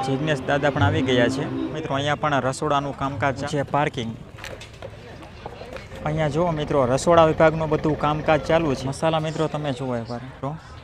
જિગ્નેશ દાદા પણ આવી ગયા છે મિત્રો। અહીંયા પણ રસોડાનું કામકાજ છે, પાર્કિંગ। અહીંયા જુઓ મિત્રો, રસોડા વિભાગનું બધું કામકાજ ચાલુ છે। મસાલા મિત્રો તમે જુઓ એકવાર,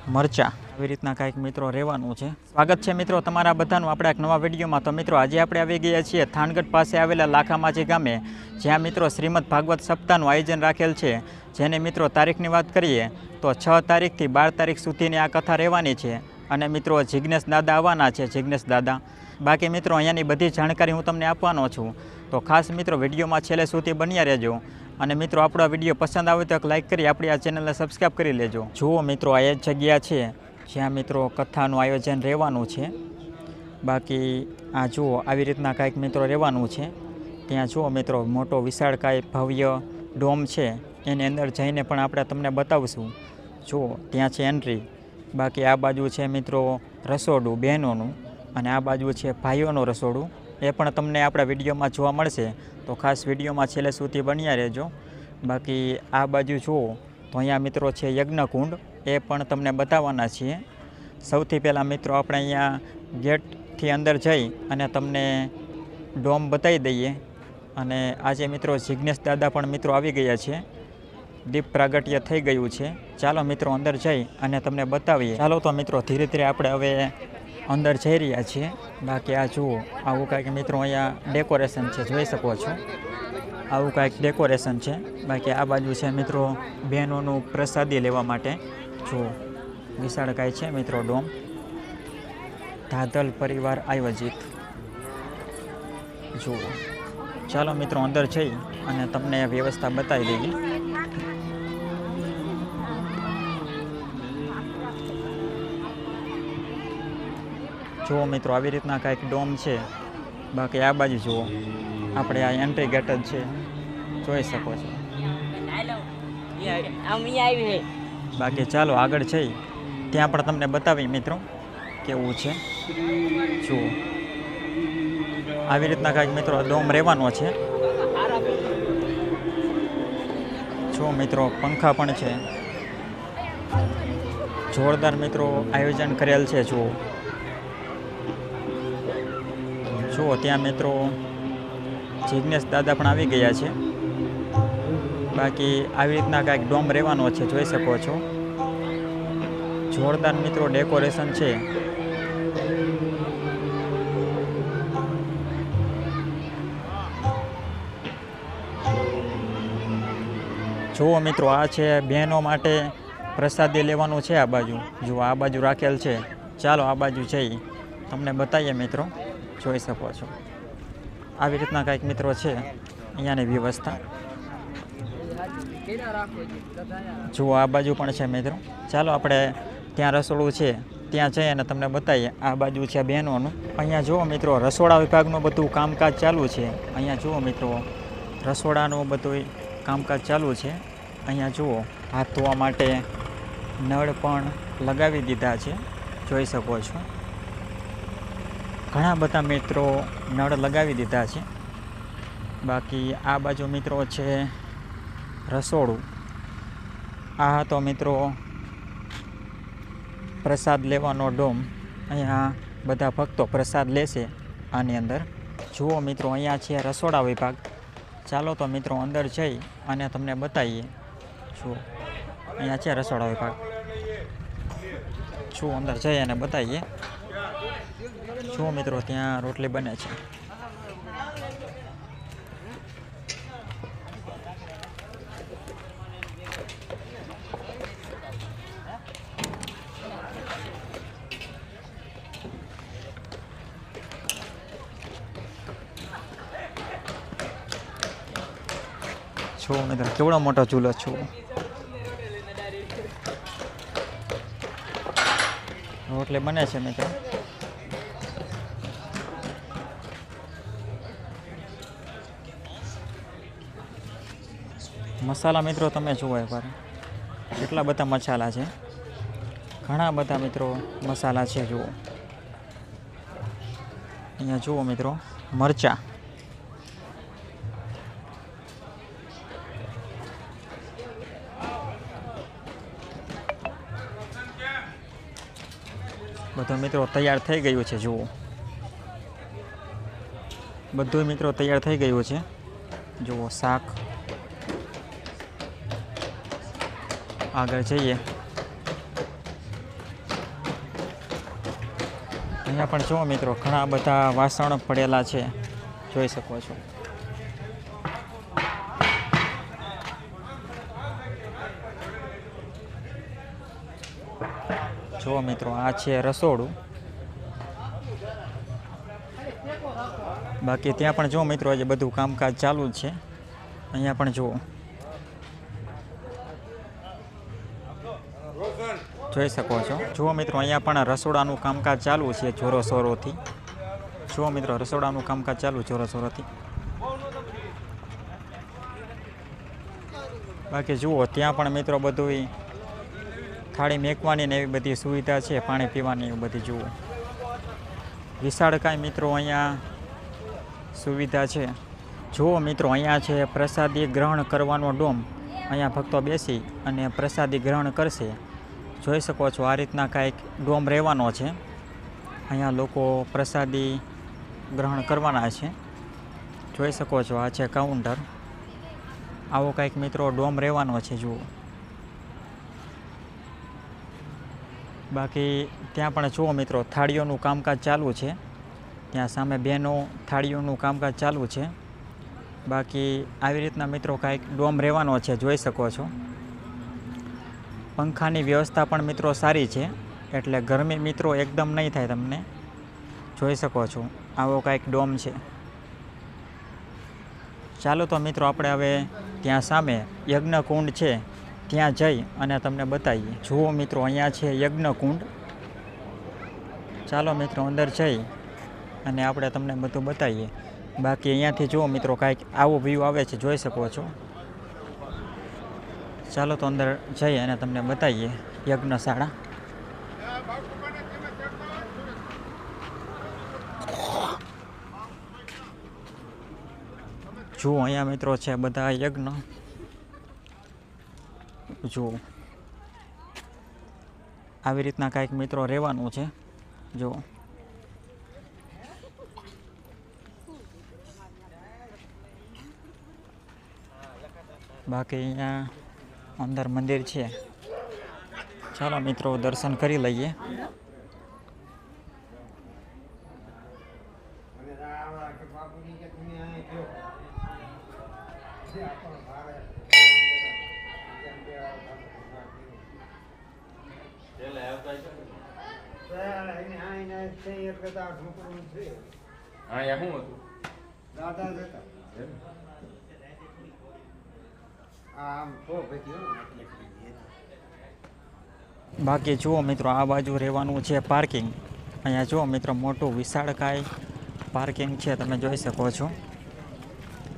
મરચા આવી રીતના કાંઈક મિત્રો રહેવાનું છે। સ્વાગત છે મિત્રો તમારા બધાનું આપણા એક નવા વિડીયોમાં। તો મિત્રો આજે આપણે આવી ગયા છીએ થાનગઢ પાસે આવેલા લાખામાજી ગામે, જ્યાં મિત્રો શ્રીમદ ભાગવત સપ્તાહનું આયોજન રાખેલ છે। જેને મિત્રો તારીખની વાત કરીએ તો 6 તારીખથી 12 તારીખ સુધીની આ કથા રહેવાની છે। અને મિત્રો જિગ્નેશ દાદા આવવાના છે, જિગ્નેશ દાદા। બાકી મિત્રો અહીંયાની બધી જાણકારી હું તમને આપવાનો છું, તો ખાસ મિત્રો વિડીયોમાં છેલ્લે સુધી બન્યા રહેજો। અને મિત્રો આપણો વિડીયો પસંદ આવે તો એક લાઇક કરી આપણી આ ચેનલને સબસ્ક્રાઈબ કરી લેજો। જુઓ મિત્રો, આ જ જગ્યા છે જ્યાં મિત્રો કથાનું આયોજન રહેવાનું છે। બાકી આ જુઓ આવી રીતના કાંઈક મિત્રો રહેવાનું છે। ત્યાં જુઓ મિત્રો, મોટો વિશાળકાય ભવ્ય ડોમ છે, એની અંદર જઈને પણ આપણે તમને બતાવશું। જુઓ ત્યાં છે એન્ટ્રી। બાકી આ બાજુ છે મિત્રો રસોડું બહેનોનું, અને આ બાજુ છે ભાઈઓનું રસોડું, એ પણ તમને આપણા વિડીયોમાં જોવા મળશે, તો ખાસ વિડીયોમાં છેલ્લે સુધી બન્યા રહેજો। બાકી આ બાજુ જુઓ તો અહીંયા મિત્રો છે યજ્ઞકુંડ, એ પણ તમને બતાવવાના છીએ। સૌથી પહેલાં મિત્રો આપણે અહીંયા ગેટથી અંદર જઈ અને તમને ડોમ બતાવી દઈએ। અને આજે મિત્રો જિગ્નેશ દાદા પણ મિત્રો આવી ગયા છે, દીપ પ્રાગટ્ય થઈ ગયું છે। ચાલો મિત્રો અંદર જઈ અને તમને બતાવીએ। ચાલો તો મિત્રો ધીરે ધીરે આપણે હવે અંદર જઈ રહ્યા છીએ। બાકી આ જુઓ આવું કાંઈક મિત્રો અહીંયા ડેકોરેશન છે, જોઈ શકો છો, આવું કાંઈક ડેકોરેશન છે। બાકી આ બાજુ છે મિત્રો બહેનોનું પ્રસાદી લેવા માટે, જુઓ વિશાળ કાંઈ છે મિત્રો ડોમ, ધાધલ પરિવાર આયોજિત। જુઓ ચાલો મિત્રો અંદર જઈ અને તમને વ્યવસ્થા બતાવી દઈએ। જુઓ મિત્રો આવી રીતના કાંઈક ડોમ છે। બાકી આ બાજુ જુઓ આપણે આ એન્ટ્રી ગેટ જ છે, જોઈ શકો છો। બાકી ચાલો આગળ જઈ ત્યાં પણ તમને બતાવી મિત્રો કેવું છે। જુઓ આવી રીતના કાંઈક મિત્રો ડોમ રહેવાનો છે। જો મિત્રો પંખા પણ છે, જોરદાર મિત્રો આયોજન કરેલ છે। જુઓ ત્યાં મિત્રો જિગ્નેશ દાદા પણ આવી ગયા છે। બાકી આવી રીતના કાંઈક ડોમ રહેવાનો છે, જોઈ શકો છો, જોરદાર મિત્રો ડેકોરેશન છે। જુઓ મિત્રો આ છે બહેનો માટે પ્રસાદી લેવાનું છે। આ બાજુ જુઓ, આ બાજુ રાખેલ છે। ચાલો આ બાજુ જઈ તમને બતાવીએ મિત્રો, જોઈ શકો છો આવી રીતના કાંઈક મિત્રો છે અહીંયાની વ્યવસ્થા। જુઓ આ બાજુ પણ છે મિત્રો। ચાલો આપણે ત્યાં રસોડું છે ત્યાં જઈ અને તમને બતાવીએ। આ બાજુ છે બહેનોનું। અહીંયા જુઓ મિત્રો રસોડા વિભાગનું બધું કામકાજ ચાલુ છે। અહીંયા જુઓ મિત્રો રસોડાનું બધું કામકાજ ચાલુ છે। અહીંયા જુઓ હાથ ધોવા માટે નળ પણ લગાવી દીધા છે, જોઈ શકો છો, ઘણા બધા મિત્રો નળ લગાવી દીધા છે। બાકી આ બાજુ મિત્રો છે રસોડું। આ હતો મિત્રો પ્રસાદ લેવાનો ડોમ, અહીંયા બધા ભક્તો પ્રસાદ લેશે આની અંદર। જુઓ મિત્રો અહીંયા છે રસોડા વિભાગ। ચાલો તો મિત્રો અંદર જઈ અને તમને બતાવીએ। જુઓ અહીંયા છે રસોડા વિભાગ, જુઓ અંદર જઈ અને બતાવીએ। જુઓ મિત્રો ત્યાં રોટલી બને છે। જુઓ મિત્રો કેવડો મોટો ચૂલો છે। રોટલી બને છે મિત્રો। મસાલા મિત્રો તમે જુઓ એકવાર, કેટલા બધા મસાલા છે, ઘણા બધા મિત્રો મસાલા છે। જુઓ અહીંયા જુઓ મિત્રો મરચાં, બધું મિત્રો તૈયાર થઈ ગયું છે। જુઓ બધું મિત્રો તૈયાર થઈ ગયું છે. જુઓ શાક. આગળ જઈએ. અહીંયા પણ જુઓ મિત્રો ઘણા બધા વાસણ પડેલા છે, જોઈ શકો છો. જુઓ મિત્રો આ છે રસોડું. બાકી ત્યાં પણ જુઓ મિત્રો આજે બધું કામકાજ ચાલુ જ છે. અહીંયા પણ જુઓ, જોઈ શકો છો. જુઓ મિત્રો અહીંયા પણ રસોડાનું કામકાજ ચાલુ છે જોરોશોરોથી. જુઓ મિત્રો રસોડાનું કામકાજ ચાલુ જોરોશોરોથી. બાકી જુઓ ત્યાં પણ મિત્રો બધું થાળી મેકવાની ને એવી બધી સુવિધા છે, પાણી પીવાની એવી બધી. જુઓ વિશાળકાય મિત્રો અહીંયા સુવિધા છે. જુઓ મિત્રો અહીંયા છે પ્રસાદી ગ્રહણ કરવાનો ડોમ. અહીંયા ભક્તો બેસી અને પ્રસાદી ગ્રહણ કરશે. જોઈ શકો છો આ રીતના કાંઈક ડોમ રહેવાનો છે. અહીંયા લોકો પ્રસાદી ગ્રહણ કરવાના છે. જોઈ શકો છો આ છે કાઉન્ટર. આવો કાંઈક મિત્રો ડોમ રહેવાનો છે. જુઓ બાકી ત્યાં પણ જુઓ મિત્રો થાળીઓનું કામકાજ ચાલુ છે. ત્યાં સામે બેનો થાળીઓનું કામકાજ ચાલુ છે. બાકી આવી રીતના મિત્રો કાંઈક ડોમ રહેવાનો છે, જોઈ શકો છો. પંખાની વ્યવસ્થા પણ મિત્રો સારી છે, એટલે ગરમી મિત્રો એકદમ નહીં થાય તમને. જોઈ શકો છો આવો કાંઈક ડોમ છે. ચાલો તો મિત્રો આપણે હવે ત્યાં સામે યજ્ઞકુંડ છે ત્યાં જઈ અને તમને બતાવીએ. જુઓ મિત્રો અહીંયા છે યજ્ઞકુંડ. ચાલો મિત્રો અંદર જઈ અને આપણે તમને બધું બતાવીએ. બાકી અહીંયાથી જુઓ મિત્રો કાંઈક આવો વ્યૂ આવે છે, જોઈ શકો છો. ચાલો તો અંદર જઈ અને તમને બતાવીએ યજ્ઞશાળા. જુઓ અહીંયા મિત્રો છે બધા યજ્ઞ. જુઓ આવી રીતના કાંઈક મિત્રો રહેવાનું છે. જુઓ બાકી અહીંયા અંદર મંદિર છે. ચાલો મિત્રો દર્શન કરી લઈએ. બાકી જુઓ મિત્રો આ બાજુ રહેવાનું છે પાર્કિંગ. અહીંયા જુઓ મિત્રો મોટું વિશાળકાય પાર્કિંગ છે, તમે જોઈ શકો છો.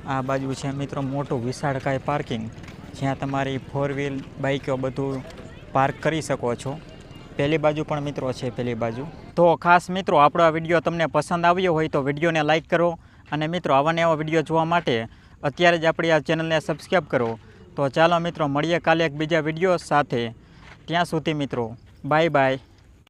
આ બાજુ છે મિત્રો મોટું વિશાળકાય પાર્કિંગ, જ્યાં તમારી 4 વ્હીલ બાઇકો બધું પાર્ક કરી શકો છો. પહેલી બાજુ પણ મિત્રો છે, પહેલી બાજુ. તો ખાસ મિત્રો આપણો આ વિડીયો તમને પસંદ આવ્યો હોય તો વિડીયોને લાઇક કરો, અને મિત્રો આવા ને આવા વિડીયો જોવા માટે અત્યારે જ આપણી આ ચેનલને સબસ્ક્રાઈબ કરો. તો ચાલો મિત્રો મળીએ કાલે એક બીજા વિડીયો સાથે. ત્યાં સુધી મિત્રો બાય બાય.